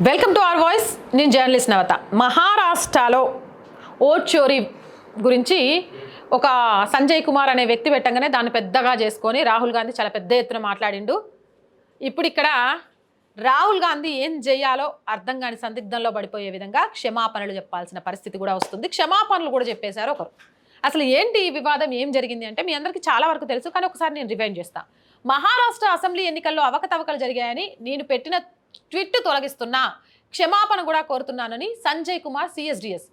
Welcome to our voice. నేను journalist నవత. మహారాష్ట్రలో vote చోరీ గురించి ఒక సంజయ్ కుమార్ అనే వ్యక్తి పెట్టంగానే దాన్ని పెద్దగా చేసుకొని రాహుల్ గాంధీ చాలా పెద్ద ఎత్తున మాట్లాడిండు. ఇప్పుడు ఇక్కడ రాహుల్ గాంధీ ఏం చేయాలో అర్థం కాని సందిగ్ధంలో పడిపోయే విధంగా క్షమాపణలు చెప్పాల్సిన పరిస్థితి కూడా వస్తుంది. క్షమాపణలు కూడా చెప్పేశారు ఒకరు. అసలు ఏంటి ఈ వివాదం, ఏం జరిగింది అంటే మీ అందరికీ చాలా వరకు తెలుసు, కానీ ఒకసారి నేను రివైండ్ చేస్తాను. మహారాష్ట్ర అసెంబ్లీ ఎన్నికల్లో అవకతవకలు జరిగాయని నేను పెట్టిన ట్వీట్ తొలగిస్తున్నా, క్షమాపణ కూడా కోరుతున్నానని సంజయ్ కుమార్ సిఎస్డిఎస్.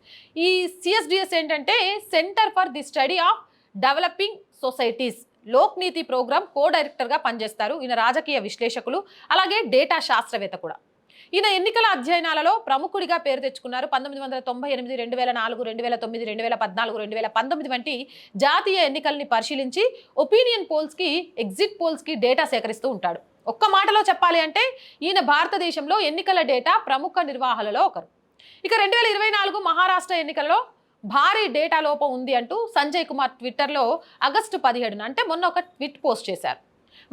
ఈ సిఎస్డిఎస్ ఏంటంటే centre for the study of developing societies Lok NITI programme కో డైరెక్టర్గా పనిచేస్తారు. ఈయన రాజకీయ విశ్లేషకులు, అలాగే డేటా శాస్త్రవేత్త కూడా. ఈయన ఎన్నికల అధ్యయనాలలో ప్రముఖుడిగా పేరు తెచ్చుకున్నారు. 1998, 2004, 2009, 2014, 2019 వంటి జాతీయ ఎన్నికల్ని పరిశీలించి ఒపీనియన్ పోల్స్కి, ఎగ్జిట్ పోల్స్కి డేటా సేకరిస్తూ ఉంటాడు. ఒక్క మాటలో చెప్పాలి అంటే ఈయన భారతదేశంలో ఎన్నికల డేటా ప్రముఖ నిర్వాహకులలో ఒకరు. ఇక 2024 మహారాష్ట్ర ఎన్నికల్లో భారీ డేటా లోపం ఉంది అంటూ సంజయ్ కుమార్ ట్విట్టర్లో ఆగస్టు 17 అంటే మొన్న ఒక ట్వీట్ పోస్ట్ చేశారు.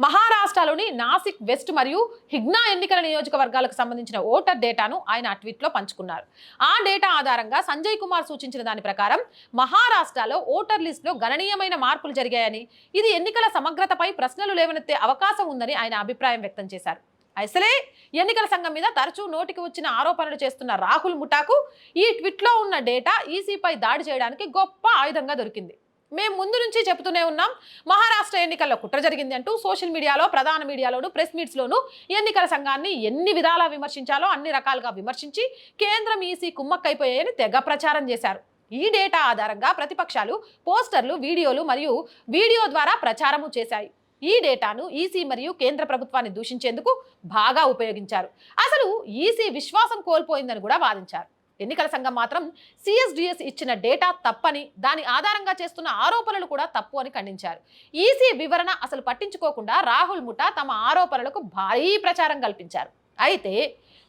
మహారాష్ట్రలోని నాసిక్ వెస్ట్ మరియు హిగ్నా ఎన్నికల నియోజకవర్గాలకు సంబంధించిన ఓటర్ డేటాను ఆయన ఆ ట్వీట్లో పంచుకున్నారు. ఆ డేటా ఆధారంగా సంజయ్ కుమార్ సూచించిన దాని ప్రకారం మహారాష్ట్రలో ఓటర్ లిస్టులో గణనీయమైన మార్పులు జరిగాయని, ఇది ఎన్నికల సమగ్రతపై ప్రశ్నలు లేవనెత్తే అవకాశం ఉందని ఆయన అభిప్రాయం వ్యక్తం చేశారు. అసలే ఎన్నికల సంఘం మీద తరచూ నోటికి వచ్చిన ఆరోపణలు చేస్తున్న రాహుల్ ముఠాకు ఈ ట్వీట్లో ఉన్న డేటా ఈసీపై దాడి చేయడానికి గొప్ప ఆయుధంగా దొరికింది. మేము ముందు నుంచి చెబుతూనే ఉన్నాం, మహారాష్ట్ర ఎన్నికల్లో కుట్ర జరిగింది అంటూ సోషల్ మీడియాలో, ప్రధాన మీడియాలోను, ప్రెస్ మీట్స్లోనూ ఎన్నికల సంఘాన్ని ఎన్ని విధాలా విమర్శించాలో అన్ని రకాలుగా విమర్శించి కేంద్రం, ఈసీ కుమ్మక్కైపోయాయని తెగ ప్రచారం చేశారు. ఈ డేటా ఆధారంగా ప్రతిపక్షాలు పోస్టర్లు, వీడియోలు మరియు వీడియో ద్వారా ప్రచారము చేశాయి. ఈ డేటాను ఈసీ మరియు కేంద్ర ప్రభుత్వాన్ని దూషించేందుకు బాగా ఉపయోగించారు. అసలు ఈసీ విశ్వాసం కోల్పోయిందని కూడా వాదించారు. ఎన్నికల సంఘం మాత్రం సిఎస్డిఎస్ ఇచ్చిన డేటా తప్పని, దాని ఆధారంగా చేస్తున్న ఆరోపణలు కూడా తప్పు అని ఖండించారు. ఈసీ వివరణ అసలు పట్టించుకోకుండా రాహుల్ ముఠా తమ ఆరోపణలకు భారీ ప్రచారం కల్పించారు. అయితే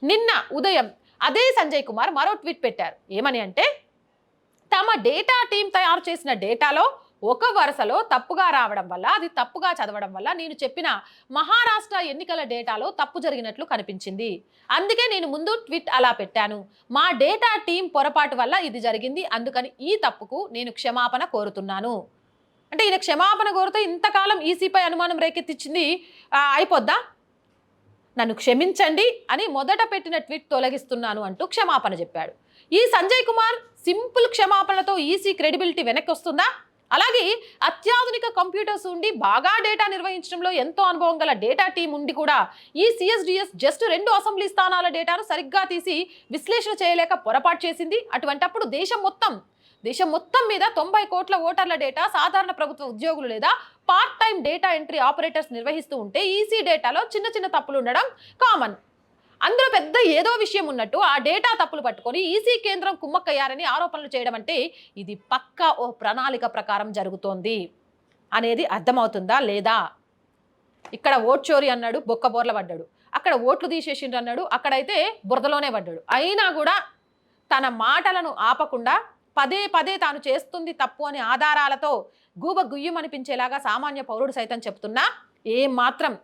నిన్న ఉదయం అదే సంజయ్ కుమార్ మరో ట్వీట్ పెట్టారు. ఏమని అంటే, తమ డేటా టీం తయారు చేసిన డేటాలో ఒక వరుసలో తప్పుగా రావడం వల్ల, అది తప్పుగా చదవడం వల్ల నేను చెప్పిన మహారాష్ట్ర ఎన్నికల డేటాలో తప్పు జరిగినట్లు కనిపించింది. అందుకే నేను ముందు ట్వీట్ అలా పెట్టాను. మా డేటా టీం పొరపాటు వల్ల ఇది జరిగింది, అందుకని ఈ తప్పుకు నేను క్షమాపణ కోరుతున్నాను. అంటే ఈయన క్షమాపణ కోరితే ఇంతకాలం ఈసీపై అనుమానం రేకెత్తించింది అయిపోద్దా? నన్ను క్షమించండి అని మొదట పెట్టిన ట్వీట్ తొలగిస్తున్నాను అంటూ క్షమాపణ చెప్పాడు. ఈ సంజయ్ కుమార్ సింపుల్ క్షమాపణతో ఈసీ క్రెడిబిలిటీ వెనక్కి వస్తుందా? అలాగే అత్యాధునిక కంప్యూటర్స్ ఉండి బాగా డేటా నిర్వహించడంలో ఎంతో అనుభవం గల డేటా టీం ఉండి కూడా ఈ సిఎస్డిఎస్ జస్ట్ 2 అసెంబ్లీ స్థానాల డేటాను సరిగ్గా తీసి విశ్లేషణ చేయలేక పొరపాటు చేసింది. అటువంటప్పుడు దేశం మొత్తం మీద 90 కోట్ల ఓటర్ల డేటా సాధారణ ప్రభుత్వ ఉద్యోగులు లేదా part time data entry operators నిర్వహిస్తూ ఉంటే ఈసీ డేటాలో చిన్న చిన్న తప్పులు ఉండడం కామన్. అందులో పెద్ద ఏదో విషయం ఉన్నట్టు ఆ డేటా తప్పులు పట్టుకొని ఈసీ కేంద్రం కుమ్మక్కయ్యారని ఆరోపణలు చేయడం అంటే ఇది పక్కా ఓ ప్రణాళిక ప్రకారం జరుగుతోంది అనేది అర్థమవుతుందా లేదా? ఇక్కడ ఓట్ చోరీ అన్నాడు, బొక్కబోర్ల పడ్డాడు. అక్కడ ఓట్లు తీసేసిండ్రు అన్నాడు, అక్కడైతే బురదలోనే పడ్డాడు. అయినా కూడా తన మాటలను ఆపకుండా పదే పదే తాను చేస్తుంది తప్పు అని ఆధారాలతో గూబ గుయ్యమనిపించేలాగా సామాన్య పౌరుడు సైతం చెప్తున్నా ఏం మాత్రం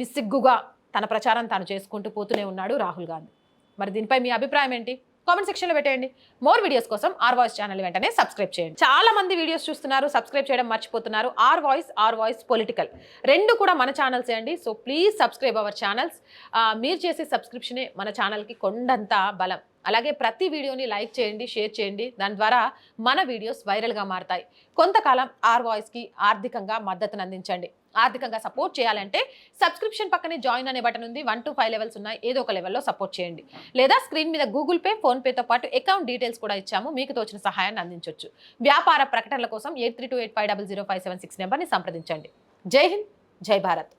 నిస్సిగ్గుగా తన ప్రచారం తాను చేసుకుంటూ పోతూనే ఉన్నాడు రాహుల్ గాంధీ. మరి దీనిపై మీ అభిప్రాయం ఏంటి? కామెంట్ సెక్షన్లో పెట్టేయండి. మోర్ వీడియోస్ కోసం ఆర్ వాయిస్ ఛానల్ వెంటనే సబ్స్క్రైబ్ చేయండి. చాలా మంది వీడియోస్ చూస్తున్నారు, సబ్స్క్రైబ్ చేయడం మర్చిపోతున్నారు. ఆర్ వాయిస్ పొలిటికల్ రెండు కూడా మన ఛానల్సే అండి. So please subscribe our channels. మీరు చేసే సబ్స్క్రిప్షనే మన ఛానల్కి కొండంత బలం. అలాగే ప్రతి వీడియోని లైక్ చేయండి, షేర్ చేయండి. దాని ద్వారా మన వీడియోస్ వైరల్గా మారతాయి. కొంతకాలం ఆర్ వాయిస్కి ఆర్థికంగా మద్దతును అందించండి. ఆర్థికంగా సపోర్ట్ చేయాలంటే సబ్స్క్రిప్షన్ పక్కనే జాయిన్ అనే బటన్ ఉంది. 1 to 5 లెవెల్స్ ఉన్నాయి. ఏదో ఒక లెవెల్లో సపోర్ట్ చేయండి. లేదా స్క్రీన్ మీద గూగుల్ పే, ఫోన్పేతో పాటు అకౌంట్ డీటెయిల్స్ కూడా ఇచ్చాము. మీకు తోచిన సహాయాన్ని అందించవచ్చు. వ్యాపార ప్రకటనల కోసం 8328500576 నెంబర్ని సంప్రదించండి. జై హింద్, జై భారత్.